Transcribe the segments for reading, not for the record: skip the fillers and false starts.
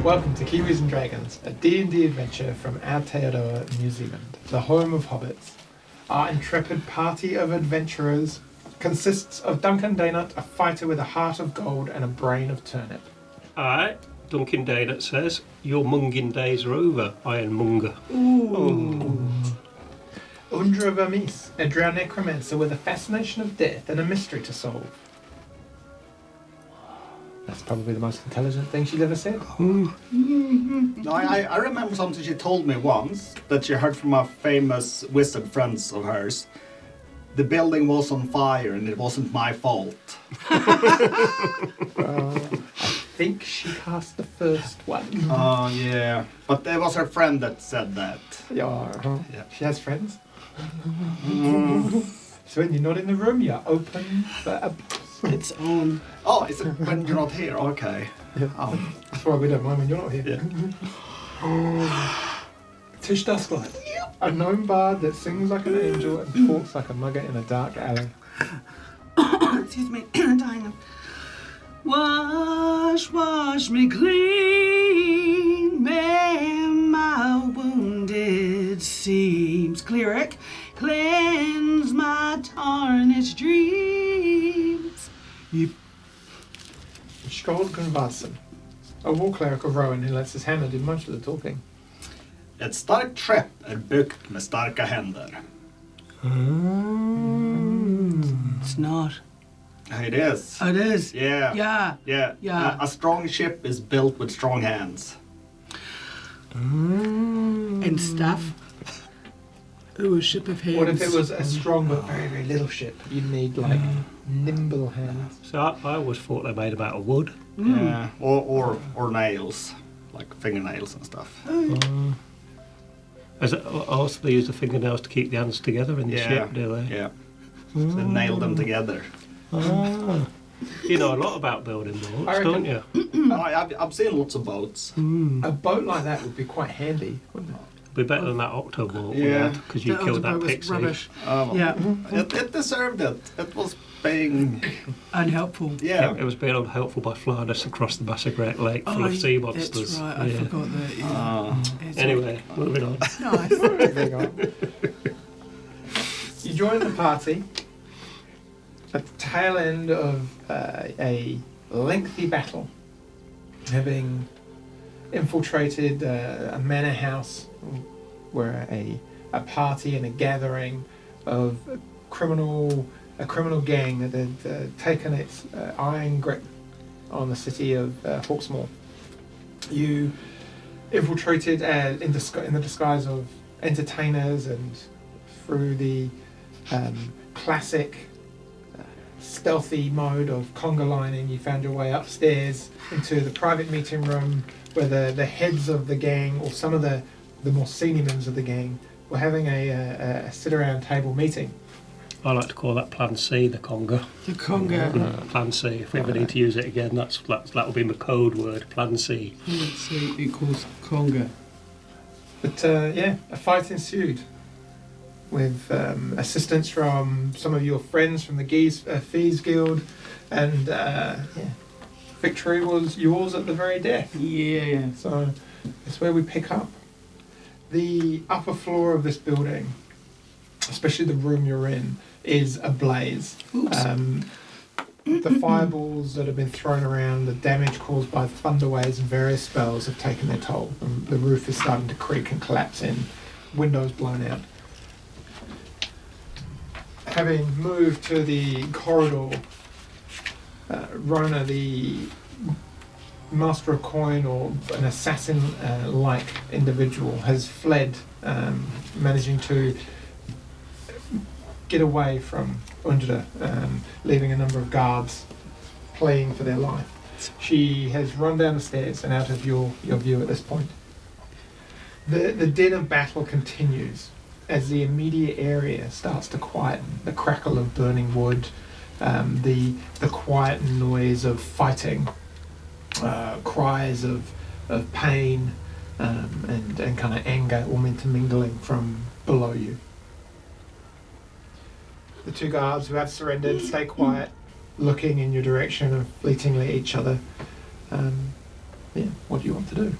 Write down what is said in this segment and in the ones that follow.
Welcome to Kiwis and Dragons, a D&D adventure from Aotearoa, New Zealand, the home of hobbits. Our intrepid party of adventurers consists of Dunkin, a fighter with a heart of gold and a brain of turnip. Aye, Dunkin says, your munging days are over, Ironmonger. Ooh. Undra Vermis, a drow necromancer with a fascination of death and a mystery to solve. That's probably the most intelligent thing she's ever said. No, I remember something she told me once that she heard from a famous wizard friends of hers. The building was on fire and it wasn't my fault. I think she cast the first one. Oh, yeah. But it was her friend that said that. Yeah. Yeah. She has friends. So when you're not in the room, you're open for a... It's on. Oh, is it when you're not here? Okay. Yeah. Oh. That's why we don't mind when you're not here. Yeah. Tish Dusklight. A gnome bard that sings like an angel and talks like a mugger in a dark alley. Excuse me, dying. Wash me clean, mend my wounded seams. Cleric, cleanse my tarnished dreams. Skald Gunvarsson. A war cleric of Rowan who lets his hammer do most of the talking. Ett starkt skepp är byggt med starka händer. It's not. It is. Oh, it is. Yeah. Yeah. Yeah. A strong ship is built with strong hands. And stuff. Ooh, a ship of hands. What if it was a strong but very, very little ship? You'd need like nimble hands. So I always thought they made them out of wood. Yeah. Or nails, like fingernails and stuff. Also, they use the fingernails to keep the hands together in the ship, do they? Yeah. So they nail them together. Ah. You know a lot about building boats, I don't you? I've seen lots of boats. A boat like that would be quite handy, wouldn't it? Be better than that octo boat we Yeah. had, because you That killed octopi that was pixie. rubbish. Yeah. Yeah. It deserved it. It was being... Unhelpful. Yeah. It was being unhelpful by flying us across the Massacre Lake full of sea monsters. That's right, I forgot that. Yeah. It's Anyway, moving on. Nice. There you go. You join the party at the tail end of a lengthy battle, having infiltrated a manor house where a party and a gathering of a criminal gang that had taken its iron grip on the city of Hawksmoor. You infiltrated in the disguise of entertainers, and through the classic stealthy mode of conga lining, you found your way upstairs into the private meeting room where the heads of the gang, or some of the more senior members of the gang, were having a sit-around table meeting. I like to call that Plan C, the conga. The conga. Plan C. If we ever need to use it again, that'll be my code word. Plan C. Let's see, equals conga. But a fight ensued with assistance from some of your friends from the Thieves Guild, and victory was yours at the very death. Yeah. So it's where we pick up. The upper floor of this building, especially the room you're in, is ablaze. The fireballs that have been thrown around, the damage caused by thunder waves and various spells have taken their toll. The roof is starting to creak and collapse in, windows blown out. Having moved to the corridor, Rona, the master of coin, or an assassin-like individual, has fled, managing to get away from Undra, leaving a number of guards playing for their life. She has run down the stairs and out of your view at this point. The din of battle continues as the immediate area starts to quieten. The crackle of burning wood, the quiet noise of fighting, cries of pain, and kind of anger all intermingling from below you. The two guards who have surrendered stay quiet, looking in your direction and fleetingly at each other. what do you want to do?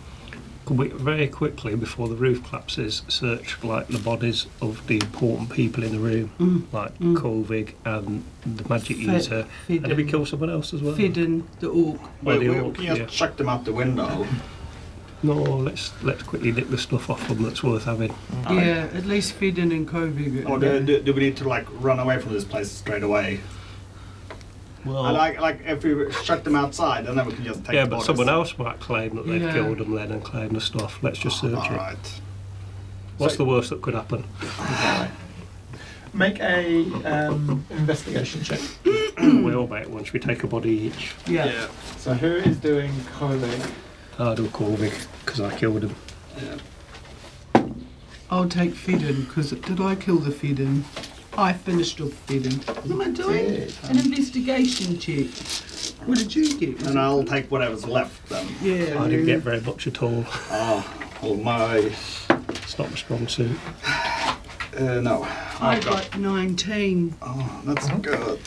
Could we very quickly, before the roof collapses, search for like the bodies of the important people in the room, like Kolvig and the magic user? And did we kill someone else as well? Fidden, the orc. Well, the we orc, can just yeah. chuck them out the window. No, let's quickly nick the stuff off them that's worth having. Yeah, at least Fidden and Kovig. Or do we need to like run away from this place straight away? Well, Like if we chuck them outside, and then we can just take yeah, the but bodies. someone else might claim that they've Yeah. killed them then and claim the stuff. Let's just search it. Alright. What's So- the worst that could happen? Make a investigation check. We all make one. Should we take a body each? Yeah. So who is doing Kolvig? I'll do Kolvig because I killed him. I'll take Fidden, because did I kill the Fidden? I finished off Fidden. What am I doing? did. An investigation check. What did you get? And I'll take whatever's left then. Yeah. I didn't get very much at all. Oh my. It's not my strong suit. No. I got 19. Oh, that's good.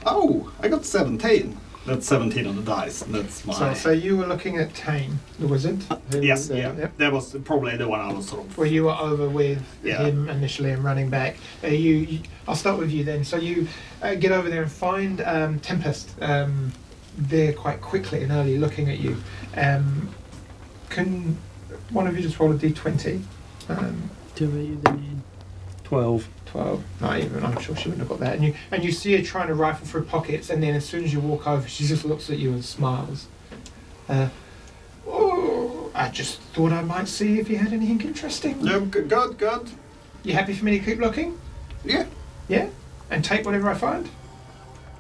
Oh, I got 17. That's 17 on the dice. That's my. So you were looking at Tane, the wizard. who Yes, was, yeah. Yep. That was probably the one I was sort of. Well, you were over with Yeah. him initially and running back. I'll start with you then. So you get over there and find Tempest there quite quickly and early, looking at you. Can one of you just roll a d20? To read them in. 12. 12. Not even. I'm sure she wouldn't have got that. And you see her trying to rifle through pockets, and then as soon as you walk over, she just looks at you and smiles. Oh, I just thought I might see if you had anything interesting. No, good. You happy for me to keep looking? Yeah. Yeah? And take whatever I find?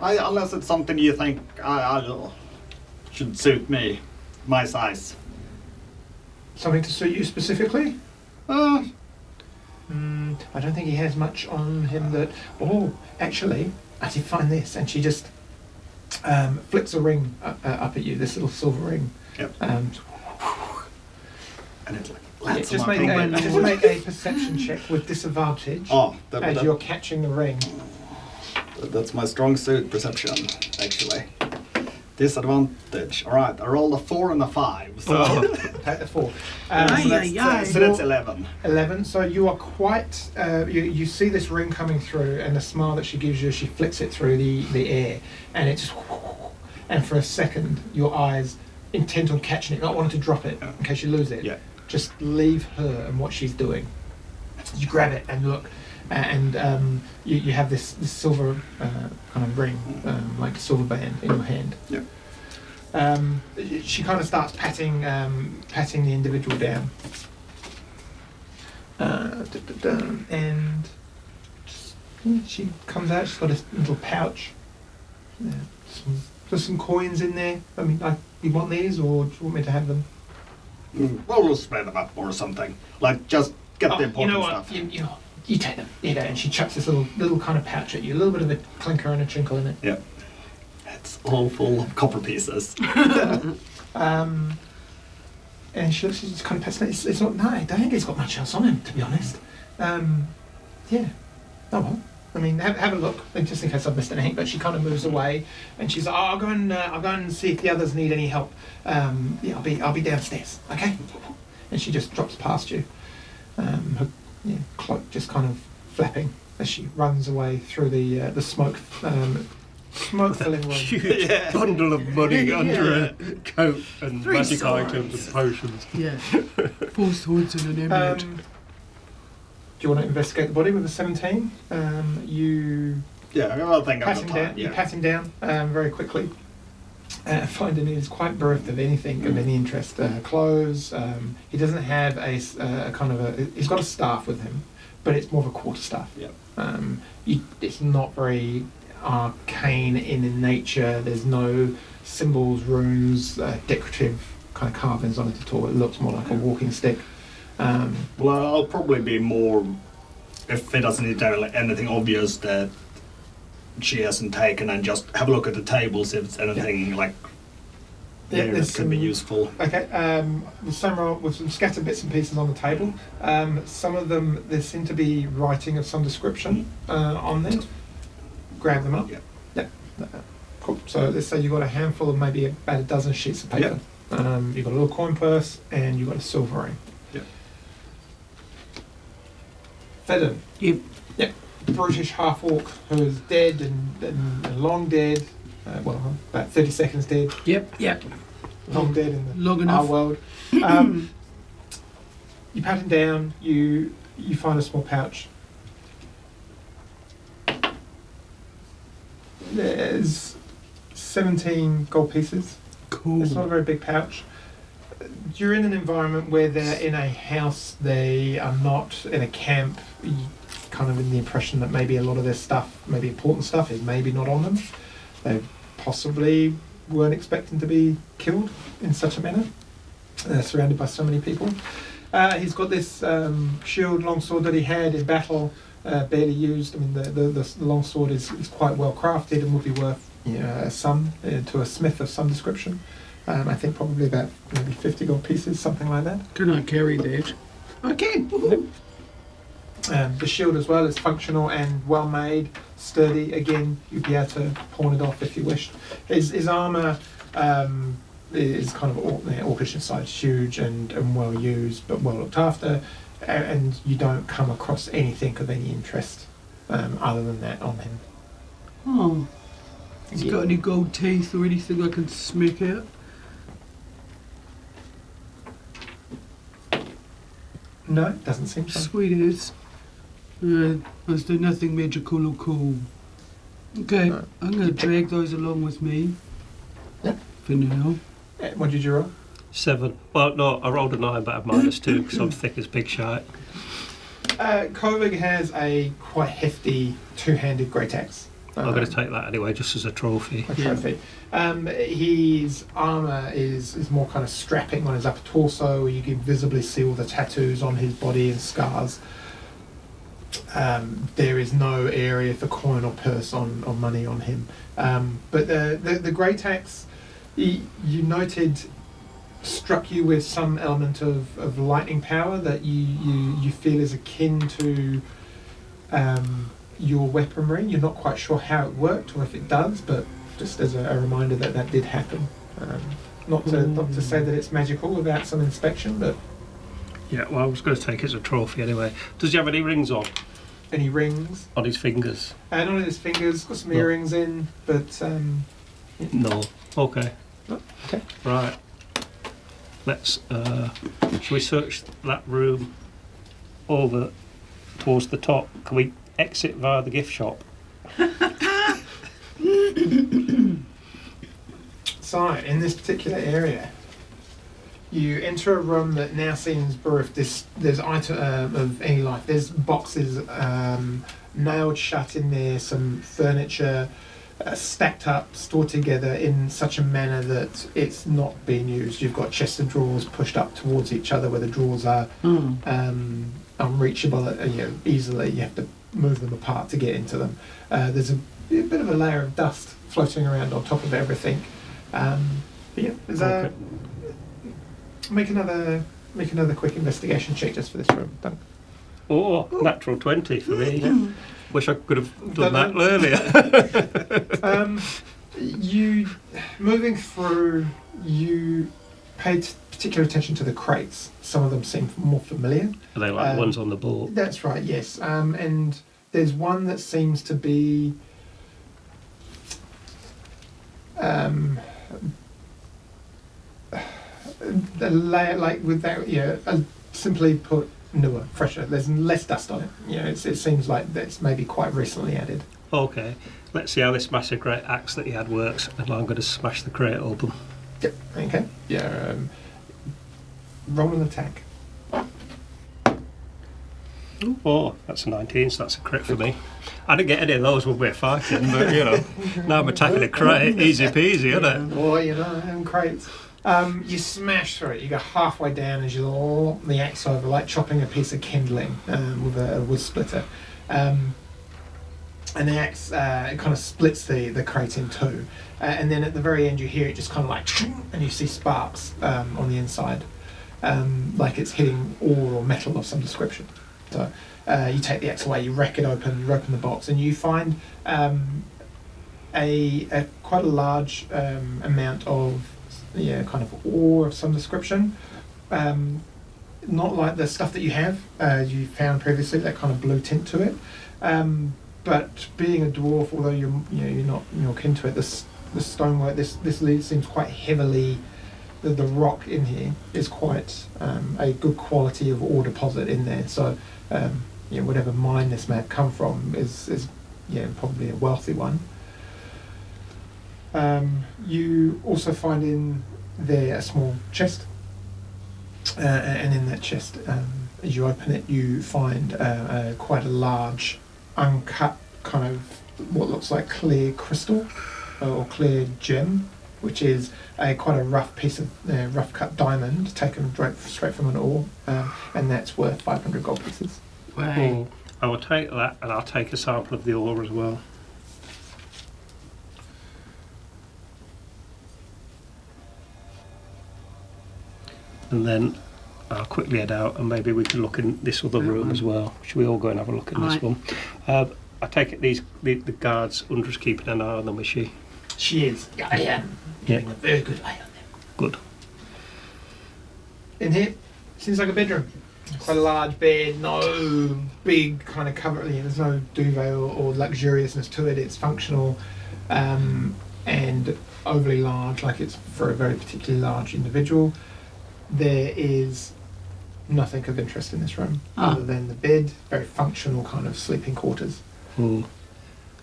Unless it's something you think I should suit me, my size. Something to suit you specifically? I don't think he has much on him that... Oh, actually, I did find this. And she just flicks a ring up at you, this little silver ring. Yep. And it's like, yeah, lots just of my make a perception check with disadvantage as you're catching the ring. That's my strong suit, perception, actually. Disadvantage. Alright, I rolled a 4 and a 5, so, Take the 4. so that's 11. 11. So you are quite. You see this ring coming through, and the smile that she gives you, she flicks it through the air, and it just. And for a second, your eyes intent on catching it, not wanting to drop it in case you lose it. Yeah. Just leave her and what she's doing. You grab it and look, and you have this silver kind of ring, like a silver band in your hand. Yeah. She kind of starts patting the individual down. And she comes out. She's got a little pouch. There's some coins in there. I mean, you want these, or do you want me to have them? Well, we'll spread them up or something. Like, just get the important you know what? stuff. You take them. You know, and she chucks this little kind of pouch at you. A little bit of a clinker and a twinkle in it. Yeah. It's all full of copper pieces. And she looks, she just kind of pats it. It's not, no, I don't think he's got much else on him, to be honest. Yeah. Oh well. I mean, have a look, just in case I've missed anything. But she kind of moves away, and she's like, I'll go and see if the others need any help. Yeah, I'll be downstairs. Okay. And she just drops past you. Her cloak just kind of flapping as she runs away through the smoke. Smoke-filling room. Huge bundle of money under a coat and magic items and potions. Yeah. 4 swords and an amulet. Do you want to investigate the body with a 17? You Yeah, I think pat I've him got down. time. You Yeah. very quickly. Finding he's quite bereft of anything of any interest. Clothes. He doesn't have a kind of a. He's got a staff with him, but it's more of a quarterstaff. Yeah. It's not very arcane in nature. There's no symbols, runes, decorative kind of carvings on it at all. It looks more like a walking stick. Well, I'll probably be more, if it doesn't need to like anything obvious that she hasn't taken, and just have a look at the tables if it's anything like Yeah, that could be useful. Okay, with some scattered bits and pieces on the table. Some of them, there seem to be writing of some description on there. Grab them up. Yeah. Yep. Cool. So let's say you've got a handful of maybe about a dozen sheets of paper. You've got a little coin purse, and you've got a silver ring. Yep. Fedden. Yep. Yep. Brutish half-orc who is dead and long dead. Well, about 30 seconds dead. Yep. Long dead in the Long our enough. world. You pat him down. You find a small pouch. There's 17 gold pieces. Cool. It's not a very big pouch. You're in an environment where they're in a house. They are not in a camp. You kind of in the impression that maybe a lot of their stuff, maybe important stuff, is maybe not on them. They possibly weren't expecting to be killed in such a manner, surrounded by so many people. He's got this shield, longsword that he had in battle, barely used. I mean, the longsword is quite well crafted and would be worth a sum to a smith of some description. I think probably about maybe 50 gold pieces, something like that. Can I carry that? I can. Woohoo. The shield as well is functional and well made, sturdy. Again, you'd be able to pawn it off if you wished. His armour is kind of orcish inside, huge and well used, but well looked after. And you don't come across anything of any interest other than that on him. Oh. Has he got any gold teeth or anything I can smack out? No, it doesn't seem so. Sweet as. Is there nothing magical or cool? Okay, No. I'm going to drag those along with me. Yeah. For now. What did you roll? 7. Well, no, I rolled a 9, but I have -2 because I'm thick as pig shite. Kovig has a quite hefty two-handed great axe. I'm going to take that anyway, just as a trophy. A trophy. His armour is more kind of strapping on his upper torso, where you can visibly see all the tattoos on his body and scars. There is no area for coin or purse on money on him. But the great axe, you noted, struck you with some element of lightning power that you feel is akin to your weaponry. You're not quite sure how it worked or if it does, but just as a reminder that did happen. Not to say that it's magical without some inspection, but Yeah, well, I was going to take it as a trophy anyway. Does he have any rings on? any rings. On his fingers? Not on his fingers, got some No. earrings in, but No. Okay. Oh, okay. Right. Let's, shall we search that room over towards the top? Can we exit via the gift shop? So, in this particular area, you enter a room that now seems bereft. There's item of any life. There's boxes nailed shut in there, some furniture stacked up, stored together in such a manner that it's not being used. You've got chests of drawers pushed up towards each other where the drawers are unreachable easily. You have to move them apart to get into them. There's a bit of a layer of dust floating around on top of everything. There's Okay. Make another quick investigation check just for this room. Done. Oh, natural 20 for me. Wish I could have done that earlier. You moving through, you paid particular attention to the crates. Some of them seem more familiar. Are they like the ones on the board? That's right, yes. And there's one that seems to be the layer, like with that, simply put, newer, fresher. There's less dust on it. It seems like that's maybe quite recently added. Okay. Let's see how this massive great axe that he had works, and I'm going to smash the crate open. Yep. Okay. Yeah. Roll an attack. Oh, that's a 19, so that's a crit for me. I didn't get any of those when we were fighting, but now I'm attacking a crate. Easy peasy, isn't it? Boy, and crates. You smash through it. You go halfway down as you lock the axe over, like chopping a piece of kindling with a wood splitter. And the axe it kind of splits the crate in two. And then at the very end, you hear it just kind of like, and you see sparks on the inside, like it's hitting ore or metal of some description. So you take the axe away, you wreck it open, you open the box, and you find a quite a large amount of kind of ore of some description. Not like the stuff that you have you found previously, that kind of blue tint to it. But being a dwarf, although you're not kin to it, the stonework, this lead seems quite heavily. The rock in here is quite a good quality of ore deposit in there. So whatever mine this may have come from is probably a wealthy one. You also find in there a small chest, and in that chest, as you open it, you find quite a large, uncut kind of what looks like clear crystal or clear gem, which is quite a rough piece of rough cut diamond taken straight from an ore, and that's worth 500 gold pieces. Wow. I will take that, and I'll take a sample of the ore as well. And then I'll quickly head out, and maybe we can look in this other room as well. Should we all go and have a look in this one? I take it the guards under us keeping an eye on them, is she? She is. I am keeping a very good eye on them. Good. In here, seems like a bedroom. Quite a large bed, no big kind of cover. There's no duvet or luxuriousness to it. It's functional and overly large, like it's for a very particularly large individual. There is nothing of interest in this room other than the bed. Very functional kind of sleeping quarters.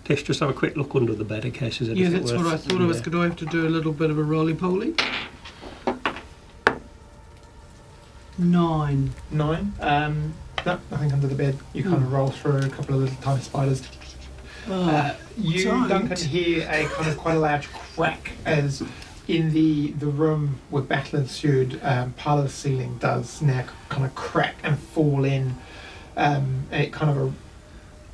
Tish, just have a quick look under the bed in case there's anything. Yeah, that's what I thought. I was going to have to do a little bit of a roly-poly. 9. 9. No, nothing under the bed. You kind of roll through a couple of little tiny spiders. You, don't. Duncan, hear a kind of quite a large crack as in the room where battle ensued. Part of the ceiling does now kind of crack and fall in. And it kind of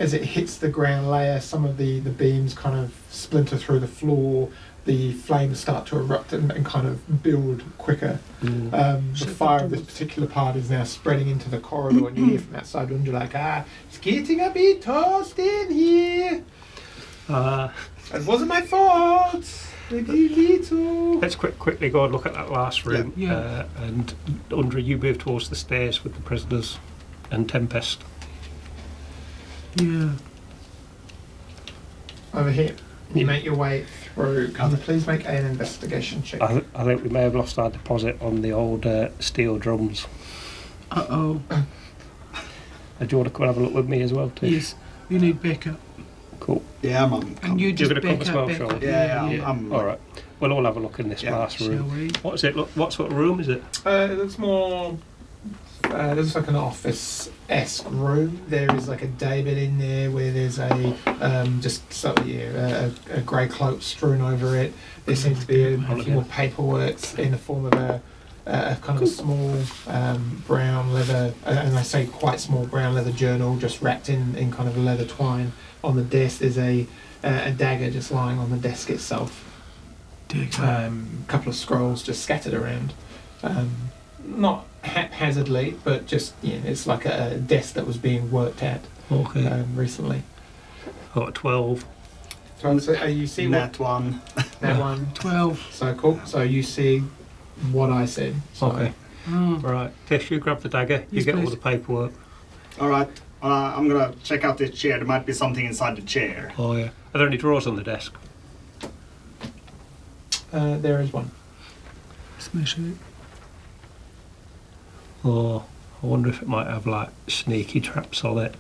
as it hits the ground layer, some of the beams kind of splinter through the floor. The flames start to erupt and kind of build quicker. The fire of this particular part is now spreading into the corridor, and you hear from outside, and you're like, it's getting a bit tossed in here. It wasn't my fault. Maybe little. Let's quickly go and look at that last room. Yeah. And Undra, you move towards the stairs with the prisoners and Tempest. Yeah. Over here. You make your way through. Can you please make an investigation check? I think we may have lost our deposit on the old steel drums. Uh-oh. Do you want to come and have a look with me as well, Tish? Yes. You need backup. Cool. Yeah, I'm And you just You're gonna come back as up, well, back Sean? up. Yeah, I'm All right. We'll all have a look in this last Shall room. we? What is it? Look, what sort of room is it? It looks more. There's like an office-esque room. There is like a daybed in there where there's a grey cloak strewn over it. There seems to be a few more paperwork in the form of a kind of a small brown leather, and I say quite small brown leather journal, just wrapped in kind of a leather twine. On the desk, there's a dagger just lying on the desk itself. A couple of scrolls just scattered around. Not haphazardly, but just it's like a desk that was being worked at recently. Got 12. So you see that one. that one. 12. So cool. So you see what I said. So Okay. Oh. Right. Tish, you grab the dagger. You Yes, get all please. the paperwork. All right. I'm gonna check out this chair. There might be something inside the chair. Oh yeah. Are there any drawers on the desk? there is one. Smash it. Oh, I wonder if it might have like sneaky traps on it.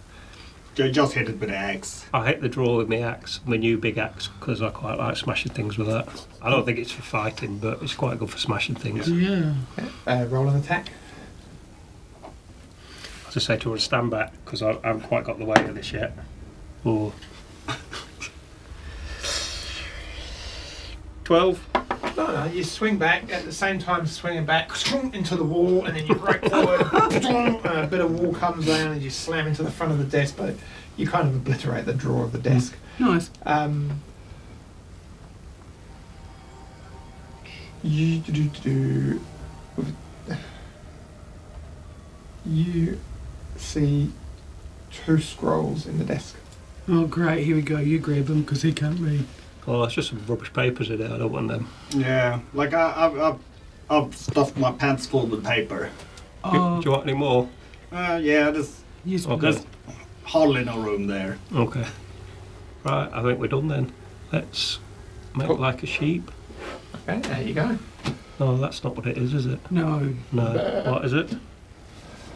Just hit it with an axe. I hit the drawer with my axe, my new big axe, because I quite like smashing things with that. I don't think it's for fighting, but it's quite good for smashing things. Yeah. Roll an attack. As I say to her, stand back, because I haven't quite got the weight of this yet. Oh. 12. No, you swing back at the same time, swinging back into the wall, and then you break forward. A bit of wall comes down, and you slam into the front of the desk, but you kind of obliterate the drawer of the desk. Nice. You see 2 scrolls in the desk. Oh, great. Here we go. You grab him because he can't read. Oh, it's just some rubbish papers in there. I don't want them. Yeah, like I've stuffed my pants full with paper. Do you want any more? Yeah, Yes, Okay. there's hardly no room there. Okay. Right, I think we're done then. Let's make Cool. like a sheep. Okay, there you go. No, that's not what it is it? No, No. What is it?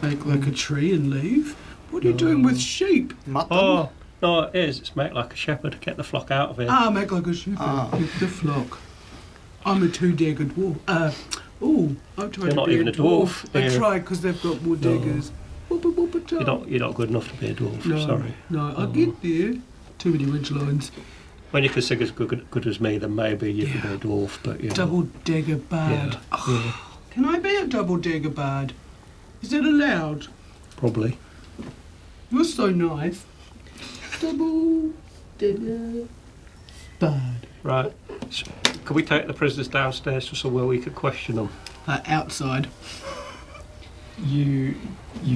make like a tree and leave. What are you doing with sheep? Mutton. Oh, no, it is. It's make like a shepherd, get the flock out of it. Make like a sheep Ah. with the flock. I'm a two-daggered dwarf. I'm trying You're to not be even a dwarf. I Yeah. tried because they've got more No. daggers. You're not good enough to be a dwarf. No, Sorry. no, I'll get there. Too many ridge lines. When you can sing as good as me, then maybe you can be a dwarf. But you know. Double dagger bard. Yeah, Can I be a double dagger bard? Is it allowed? probably. You're so nice. Double dagger bard. Right. So, can we take the prisoners downstairs to somewhere we could question them? Outside. You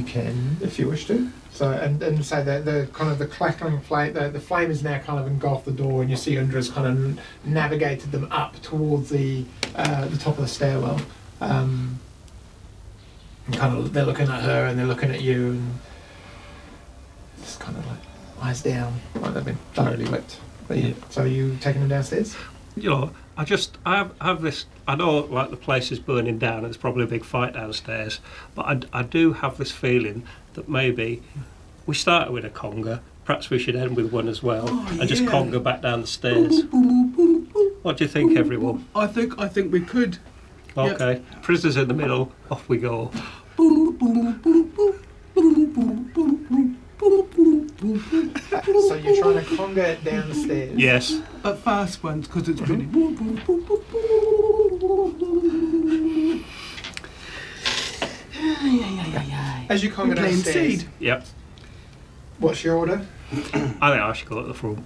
can, if you wish to. So and so the kind of the crackling flame, the flame is now kind of engulfed the door, and you see Undra's kind of navigated them up towards the top of the stairwell. And kind of they're looking at her and they're looking at you, and just kind of like eyes down, like they've been thoroughly whipped. But yeah. So are you taking them downstairs? You know, I have this. I know, like the place is burning down, and there's probably a big fight downstairs. But I do have this feeling that maybe we started with a conga. Perhaps we should end with one as well, and just yeah. conga back down the stairs. What do you think, everyone? I think we could. Okay, prisoners in the middle. Off we go. So you're trying to conga it down the stairs? Yes. At fast ones, because it's pretty. As you conga Plain downstairs, seed. Yep. what's your order? I think I should go at the front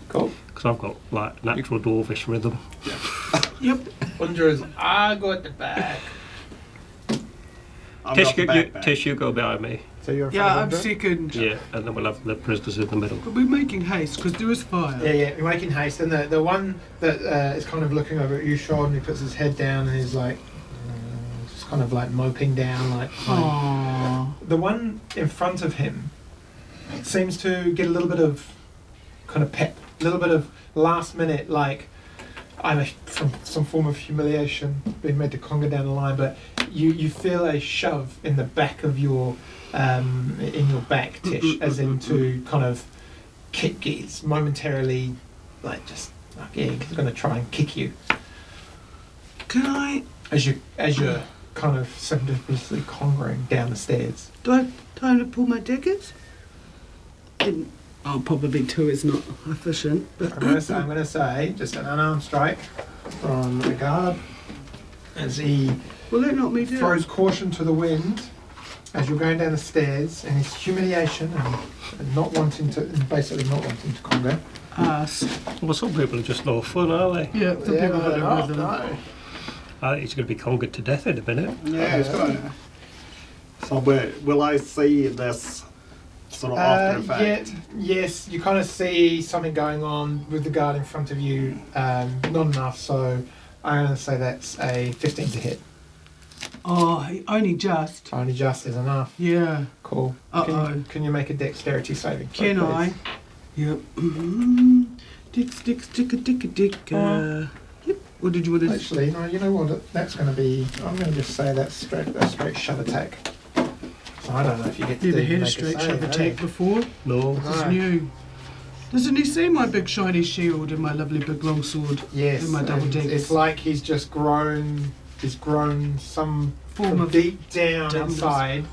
Cool. because I've got like natural dwarvish rhythm. Yep. Undra's, I go at the back. I've Tish, got the backpack. Tish, you go behind me. So you're in Yeah, front I'm of Undra? second. Yeah, and then we'll have the prisoners in the middle. But we're making haste because there is fire. Yeah, you're making haste, and the one that is kind of looking over at you, Sean, and he puts his head down and he's like, just kind of like moping down, like. Aww. The one in front of him seems to get a little bit of kind of pep, a little bit of last minute, like either from some form of humiliation, being made to conga down the line, but you feel a shove in the back of your in your back, Tish, as in to kind of kick geese momentarily, like just like, yeah, he's going to try and kick you Can I? as you're kind of serendipitously congering down the stairs. Do I have time to pull my daggers? Probably two is not efficient. But I'm gonna say just an unarmed strike from the guard as he will it knock me down? throws caution to the wind as you're going down the stairs in his humiliation and not wanting to, and basically not wanting to conga. Ass. Well, some people are just no fun, aren't they? Yeah, the Yeah, people no, that they're are not, with them. no. I think he's going to be conquered to death in a minute. Yeah, it's gonna. So will I see this sort of after effect? Yes, you kind of see something going on with the guard in front of you. Not enough, so I'm going to say that's a 15 to hit. Oh, only just. Only just is enough. Yeah. Cool. Uh-oh. Can you make a dexterity saving throw, Can please? I? Yep. Dick. Yep. What did you want to Actually, no, you know what? That's going to be. I'm going to just say that's straight shove attack. So I don't know if you get to Never do had a make straight save, shove eh? attack before. No. This is No. new. Doesn't he see my big shiny shield and my lovely big long sword? Yes, And my double and daggers. it's like he's just grown. He's grown some Form from of deep down dumbness. inside.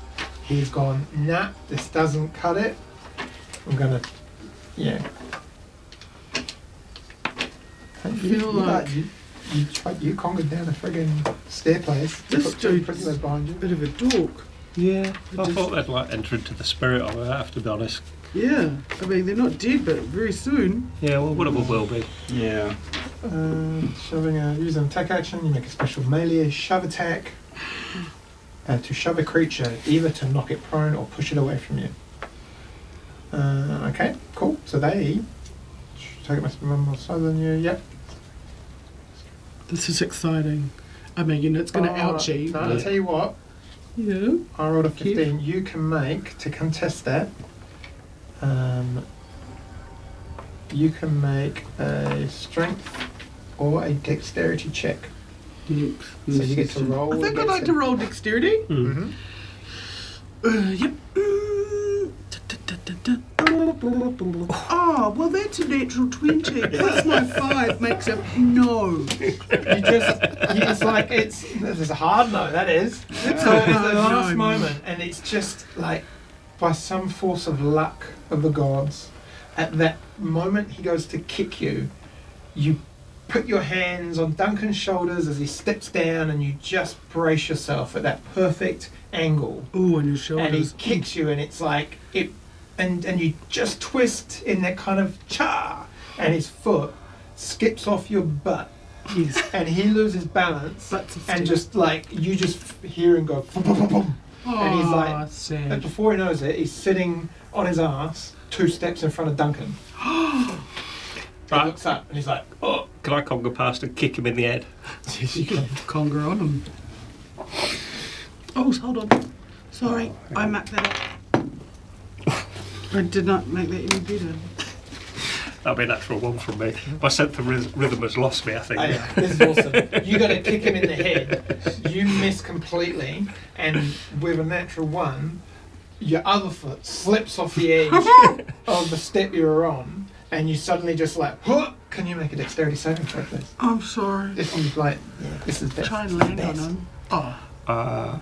He's gone. Nah, this doesn't cut it. I'm gonna. Yeah. I feel like you conquered down a friggin' staircase. This Put two dude's prisoners behind a you. bit of a dork. Yeah. I Just- thought they'd like enter into the spirit of it, I have to be honest. Yeah. I mean, they're not dead, but very soon. Yeah, well, one of them will be. Yeah. Use an attack action. You make a special melee shove attack to shove a creature, either to knock it prone or push it away from you. Okay, cool. So they target must be more slow than you. Yep. This is exciting. I mean, it's going to ouch you. No, I'll tell you what. Yeah. I rolled a 15. You can make, to contest that, you can make a strength or a dexterity check. So you get to roll. I think I'd like to roll dexterity. Mm-hmm. Yep. Oh, well, that's a natural 20. Plus my 5 makes a no. There's a hard no, that is. So it's the last moment, and it's just like, by some force of luck of the gods, at that moment he goes to kick you, you put your hands on Duncan's shoulders as he steps down, and you just brace yourself at that perfect angle. Ooh, on your shoulders. And he kicks you, and it's like it, and you just twist in that kind of cha, and his foot skips off your butt, Yes. and he loses balance, Butts of and steel. just like you just hear him go, boom, boom, boom, boom. And he's like, and sad. before he knows it, he's sitting on his ass 2 steps in front of Duncan. He looks up and he's like, oh. Can I conga past and kick him in the head? You can conga on him. Oh, hold on. Sorry, I mucked that up. I did not make that any better. That'd be a natural one from me. My sense of rhythm has lost me, I think. Oh, yeah, this is awesome. You got to kick him in the head. You miss completely, and with a natural 1, your other foot slips off the edge of the step you were on, and you suddenly just like, huh! Can you make a dexterity saving throw, please? I'm sorry. This is like, this is best. Try and land on Best. him. Oh.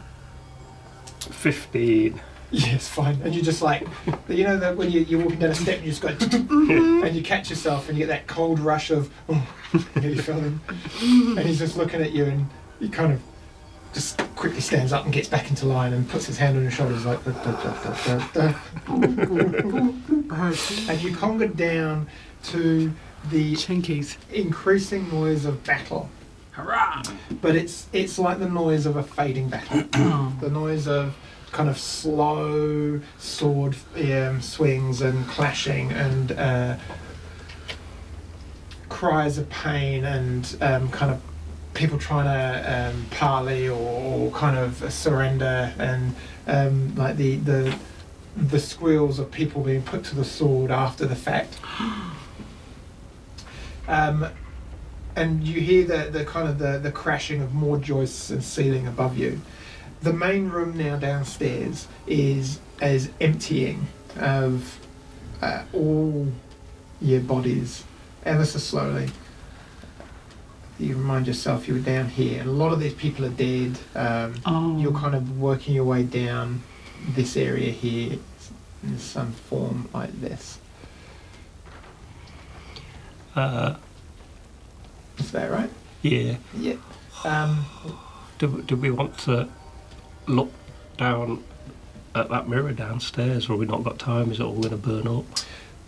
15. Yes, fine. And you just like, you know that when you're walking down a step, and you just go, and you catch yourself, and you get that cold rush of, oh, you feel him. And he's just looking at you, and he kind of just quickly stands up and gets back into line and puts his hand on your shoulders like, and you conga down to the Chinkies. increasing noise of battle. Hurrah! But it's like the noise of a fading battle. The noise of kind of slow sword swings and clashing and cries of pain and kind of people trying to parley or kind of surrender and like the squeals of people being put to the sword after the fact. And you hear the kind of the crashing of more joists and ceiling above you. The main room now downstairs is emptying of all your bodies ever so slowly. You remind yourself you were down here, and a lot of these people are dead. You're kind of working your way down this area here in some form like this. Is that right? Yeah. Yeah. Do we want to look down at that mirror downstairs, or have we not got time? Is it all going to burn up?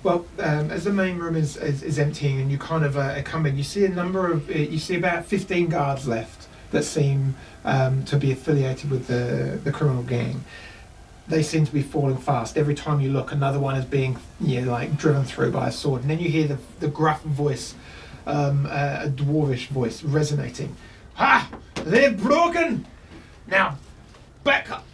Well, as the main room is emptying, and you kind of come in, you see you see about 15 guards left that seem to be affiliated with the criminal gang. They seem to be falling fast. Every time you look, another one is being like driven through by a sword, and then you hear the gruff voice, a dwarvish voice resonating. Ha! They've broken. Now, back up.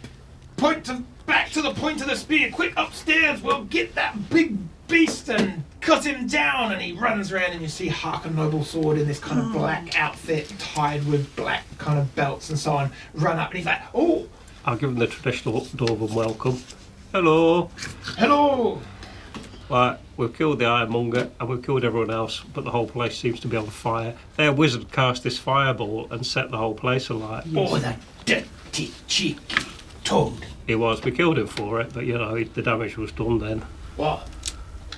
Back to the point of the spear. Quick, upstairs. We'll get that big beast and cut him down. And he runs around, and you see Harker Noble Sword in this kind of black outfit, tied with black kind of belts and so on, run up, and he's like, oh! I'll give him the traditional Dwarven welcome. Hello. Hello! Right, we've killed the Ironmonger and we've killed everyone else, but the whole place seems to be on fire. Their wizard cast this fireball and set the whole place alight. Oh, that dirty, cheeky toad. He was. We killed him for it, but the damage was done then. What?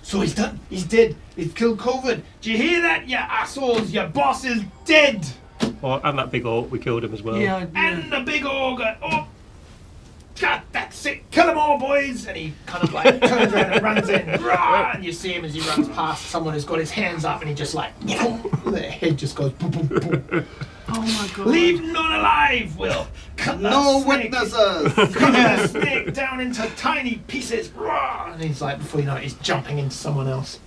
So he's done. He's dead. He's killed COVID. Do you hear that, you assholes? Your boss is dead. Oh, and that big orc, we killed him as well. Yeah. And the big ogre. Oh, God, that's it. Kill them all, boys. And he kind of like turns around and runs in. Rah! And you see him as he runs past someone who's got his hands up, and he just like, their head just goes boom, boom, boom. Oh my god. Leave none alive, Will. Cut No the snake. witnesses! Cut the snake down into tiny pieces. Rah! And he's like, before you know it, he's jumping into someone else.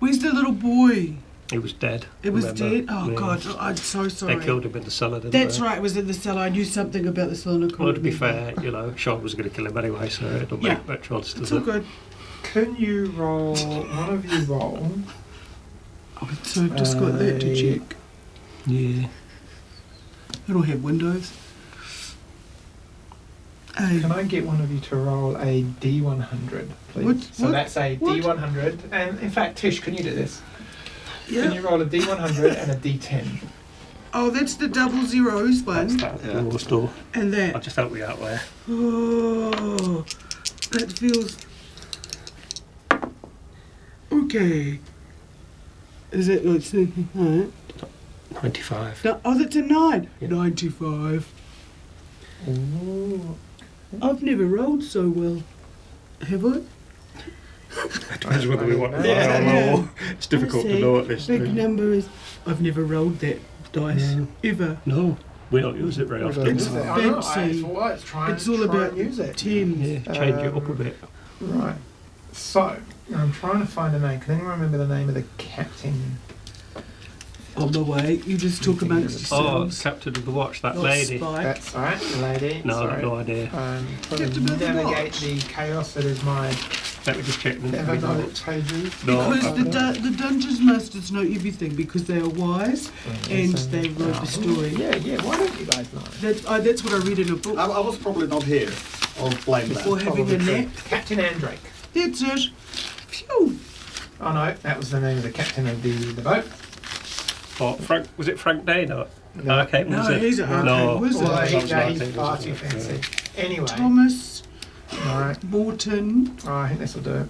Where's the little boy? He was dead. It was remember? dead? Oh, Yeah. God. I'm so sorry. They killed him in the cellar, didn't That's they? right, it was in the cellar. I knew something about the cellar. Well, to be fair, Sean was going to kill him anyway, so it don't Yeah. make much odds, does It's all it? good. Can you roll, one of you roll, So I've just got that to check. Yeah. It'll have windows. can I get one of you to roll a D100, please? What? So that's a What? D100, and in fact, Tish, can you do this? Yeah. Can you roll a D100 and a D10? Oh, that's the double zeros That's one. that Yeah. door store. And I'll that. just help you out there. Oh, that feels... Okay. Is it... Oh, it's, alright. 95. No, oh, that's a 9. Yeah. 95. Ooh. I've never rolled so well. Have I? Depends whether we want to Yeah. lie or Yeah. roll. It's difficult to See, know at this big stage. numbers. I've never rolled that dice, No. ever. No, we don't use it very We often. don't It's use it. I know, fancy. it's all, it's trying, It's all try about and use it. Tens. Yeah, change it up a bit. Right. So, I'm trying to find a name. Can anyone remember the name of the captain? On the way, you just talk amongst Oh, yourselves. Captain of the Watch, that Not lady. Spike. That's alright, the lady. No, I've Sorry. no idea. Trying Captain to of the navigate Watch. the chaos that is my Let me just check the Evernote notes. pages. No, Because the Dungeons Masters know everything because they are wise and they wrote the story. Yeah, yeah. Why don't you guys know? That's what I read in a book. I was probably not here. I'll blame Before that. having a Probably nap. true. Captain Andrake. That's it. Phew. Oh no, that was the name of the captain of the boat. oh, Frank, was it Frank Dana? No. Okay, No, was it? he's an No. arcane wizard. Although That was he's 19, far wasn't too it? fancy. Anyway, Thomas, alright. Morton, Oh, I think this will do it.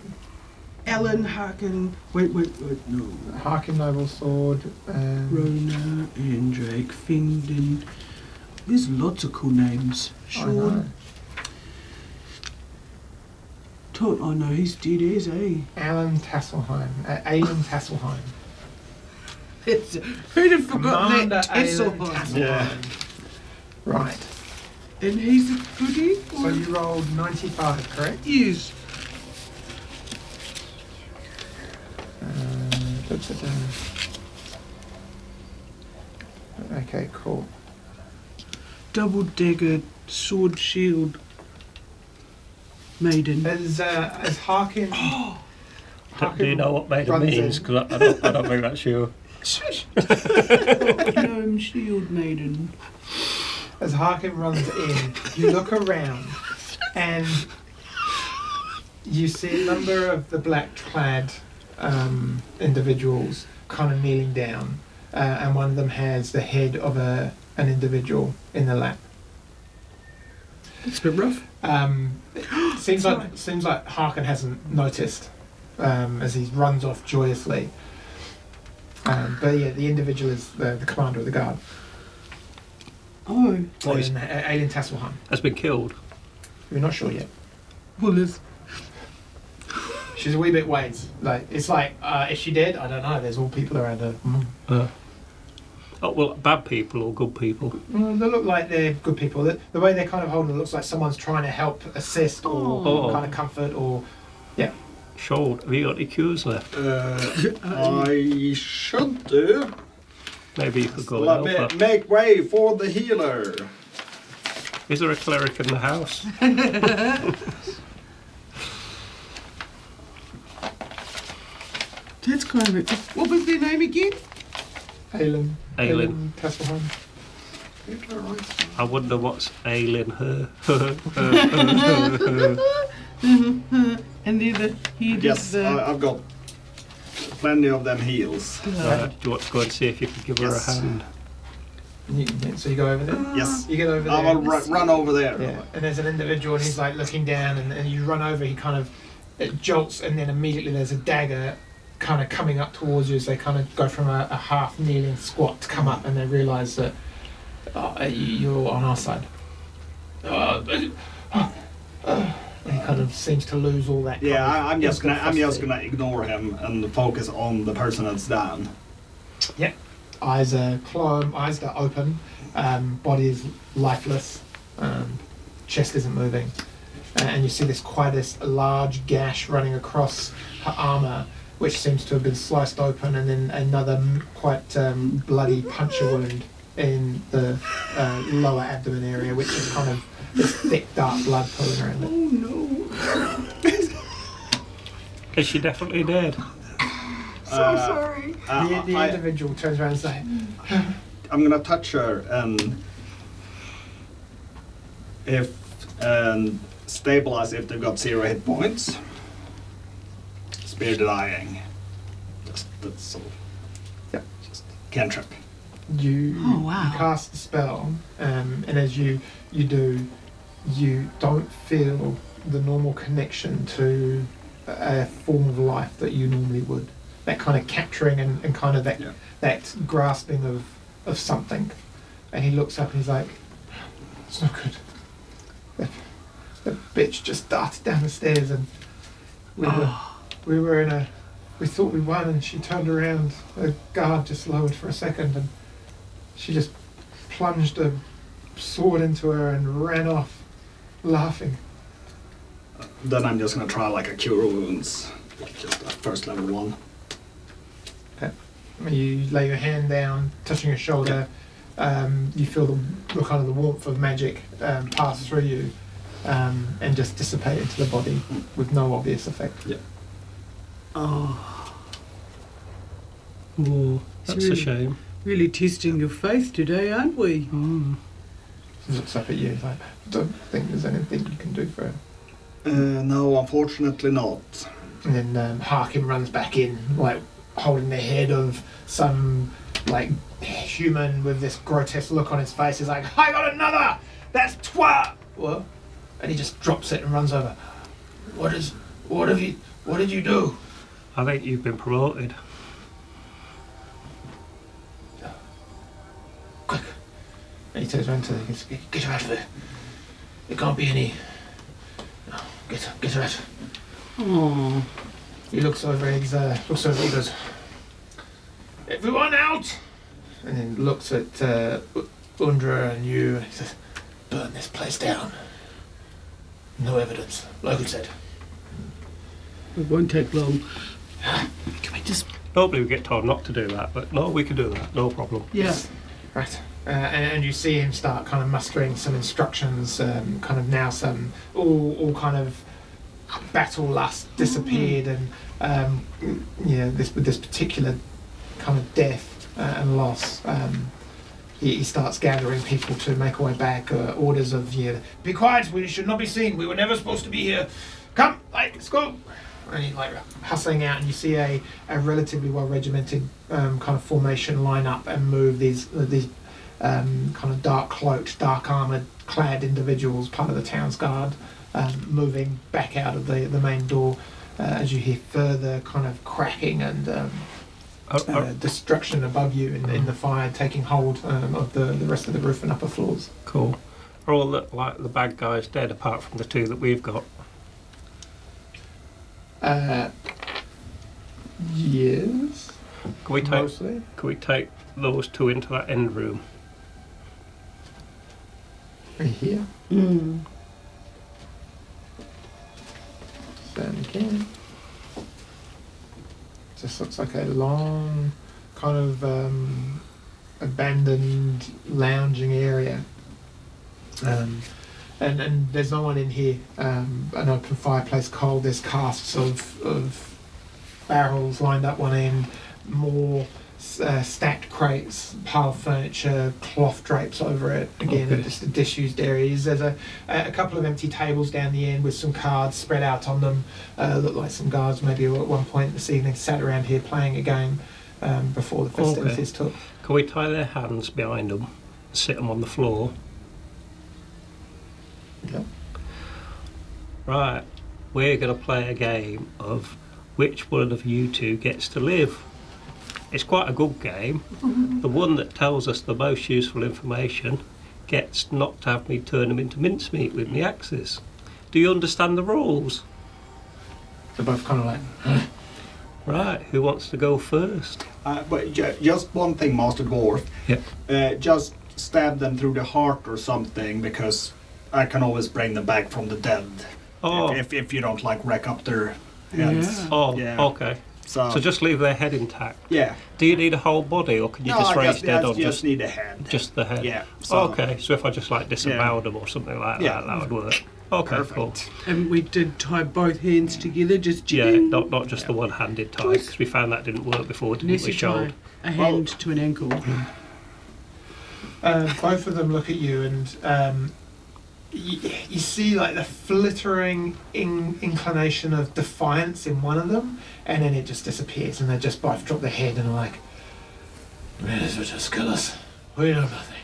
Alan Harkin. Wait, no. Harkin Noble Sword. Rona, Andrake, Fingdon. There's lots of cool names. I know. Sean. Todd, oh no, he's dead as Alan Tasselheim. Aiden Tasselheim. It's, who'd have forgotten Commander that Aiden Tasselheim? Tasselheim. Yeah. Right. And he's a goodie? So you rolled 95, correct? Yes. Da-da-da. Okay, cool. Double dagger, sword shield, maiden. As Harkin. Do you know what maiden runs means? in. Because I don't think that's you. Gnome shield maiden. As Harkin runs in, you look around and you see a number of the black-clad individuals kind of kneeling down, and one of them has the head of an individual in the lap. It's a bit rough. It seems like Harkin hasn't noticed as he runs off joyously. But yeah, the individual is the commander of the guard. Oh, What is- Alien Tasselheim. Has been killed. We're not sure yet. well, there's... She's a wee bit ways. Like it's like, is she dead? I don't know. There's all people around her. Oh, well, bad people or good people? They look like they're good people. The way they're kind of holding it looks like someone's trying to help, assist, or Oh. kind of comfort, or Sean, have you got any cures left? I should do. Maybe you could go Let and me help her. make way for the healer. Is there a cleric in the house? That's kind of it. What was their name again? Aelin. Aelin. Tasselheim. I wonder what's ailing her. And they're the head Yes, of the... I've got plenty of them heals. Do you want to go and see if you can give her Yes. a hand? So you go over there. Yes, You get over there. I will run over there. Yeah, and there's an individual, and he's like looking down, and you run over. He kind of it jolts, and then immediately there's a dagger kind of coming up towards you as they kind of go from a half kneeling squat to come up, and they realise that you're on our side. And he kind of seems to lose all that. Yeah, kind of I'm just impetuosity. gonna ignore him and focus on the person that's down. Eyes are open, body is lifeless, chest isn't moving, and you see this large gash running across her armour, which seems to have been sliced open, and then another quite bloody puncture wound in the lower abdomen area, which is kind of this thick, dark blood pooling around it. Oh no. Is she definitely dead? So sorry. The individual turns around and says, I'm gonna touch her and stabilize if they've got 0 hit points. Spear dying. That's all. Yep. Just cantrip. you cast the spell, and as you do, you don't feel the normal connection to a form of life that you normally would. That kind of capturing and kind of that grasping of something. And he looks up and he's like, it's not good. The bitch just darted down the stairs, and we thought we won, and she turned around, the guard just lowered for a second, and she just plunged a sword into her and ran off, laughing. Then I'm just gonna try like a cure wounds, just at first level 1. Okay. You lay your hand down, touching your shoulder. You feel the kind of the warmth of magic pass through you, and just dissipate into the body with no obvious effect. Yeah. Oh, That's a shame. really testing your faith today, aren't we? He looks up at you, he's like, don't think there's anything you can do for her. No, unfortunately not. And then Harkin runs back in, like holding the head of some like human with this grotesque look on his face. He's like, I got another! That's twat! What? And he just drops it and runs over. What did you do? I think you've been promoted. Quick. And he turns around to the get her out of there. There can't be any. No, get her out. Oh, He looks over and he goes, everyone out! And then looks at Undra and you, and he says, burn this place down. No evidence, like we said. it won't take long. Can we just? Normally we get told not to do that, but no, we can do that, no problem. Yeah. Right. And you see him start kind of mustering some instructions, kind of now some, all kind of battle lust disappeared, and this particular kind of death and loss, he starts gathering people to make a way back, orders of, be quiet, we should not be seen, we were never supposed to be here, come, let's go. And he's like hustling out, and you see a relatively well regimented kind of formation line up and move these kind of dark cloaked, dark armoured clad individuals, part of the town's guard, moving back out of the main door, as you hear further kind of cracking and destruction above you in the fire taking hold of the rest of the roof and upper floors. Cool. Are all the bad guys dead apart from the 2 that we've got? Yes. Can we take those 2 into that end room? Right here. Mm. Certainly can. Just looks like a long, kind of abandoned lounging area. And there's no one in here. An open fireplace cold. There's casts of barrels lined up one end, more stacked crates, piled furniture, cloth drapes over it. Again, just a disused areas. There's a couple of empty tables down the end with some cards spread out on them. Look like some guards maybe at one point this evening sat around here playing a game before the festivities took. Can we tie their hands behind them and sit them on the floor? Okay. Right, we're going to play a game of which one of you 2 gets to live. It's quite a good game. The one that tells us the most useful information gets not to have me turn them into mincemeat with my axes. Do you understand the rules? They're both kind of like, Right, who wants to go first? But just one thing, Master Dwarf. Yep. Just stab them through the heart or something, because I can always bring them back from the dead. Oh. If you don't wreck up their heads. Oh, Yeah. okay. So just leave their head intact. Yeah. Do you need a whole body, or can you just raise dead on just need a head. just the head? Yeah. Okay, so if I just like disemboweled them or something like that, that would work. Okay, Perfect. cool. And we did tie both hands together, just Yeah, jing. not just the one-handed tie, because we found that didn't work before, didn't we, Nessie Shoal? tie a hand to an ankle. Both of them look at you, and you see like the flittering inclination of defiance in one of them, and then it just disappears, and they just both drop their head and are like, "May as well just kill us. We know nothing.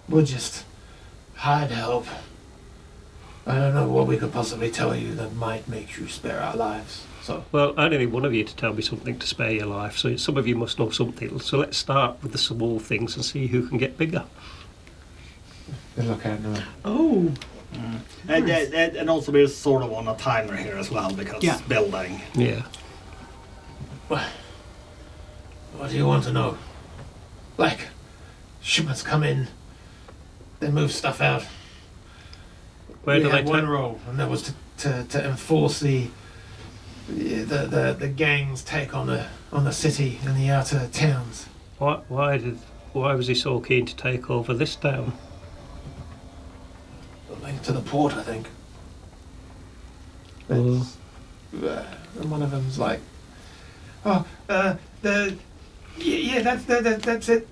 We'll just hired help. I don't know what we could possibly tell you that might make you spare our lives." So, Well, I only need one of you to tell me something to spare your life, so some of you must know something. So let's start with the small things and see who can get bigger. they look at it. Oh, And also we're sort of on a timer here as well because building. Yeah. What do you want to know? Like, shipments come in, they move stuff out. Where we do they had one take? role, and that was to enforce the gang's take on the city and the outer towns. Why was he so keen to take over this town? Linked to the port, I think. Oh. And one of them's like, that's it.